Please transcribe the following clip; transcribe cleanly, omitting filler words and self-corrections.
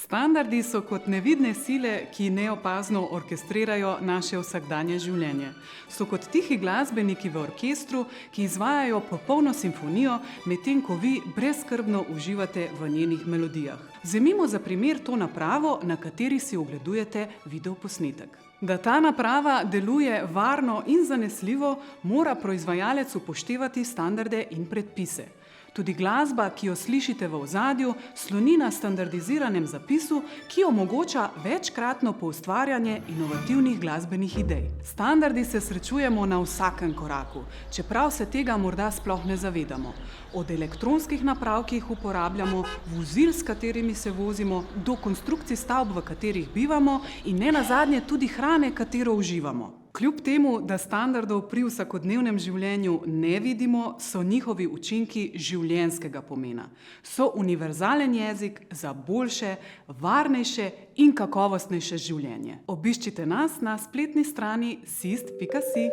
Standardi so kot nevidne sile, ki neopazno orkestrirajo naše vsakdanje življenje. So kot tihi glasbeniki v orkestru, ki izvajajo popolno simfonijo, medtem ko vi brezskrbno uživate v njenih melodijah. Vzemimo za primer to napravo, na kateri si ogledujete videoposnetek. Da ta naprava deluje varno in zanesljivo, mora proizvajalec upoštevati standarde in predpise. Tudi glasba, ki jo slišite v ozadju, sloni na standardiziranem zapisu, ki omogoča večkratno poustvarjanje inovativnih glasbenih idej. Standardi se srečujemo na vsakem koraku, čeprav se tega morda sploh ne zavedamo. Od elektronskih naprav, ki jih uporabljamo, vozil, s katerimi se vozimo, do konstrukcij stavb, v katerih bivamo in nenazadnje tudi hrane, katero uživamo. Kljub temu, da standardov pri vsakodnevnem življenju ne vidimo, so njihovi učinki življenjskega pomena. So univerzalen jezik za boljše, varnejše in kakovostnejše življenje. Obiščite nas na spletni strani sist.si.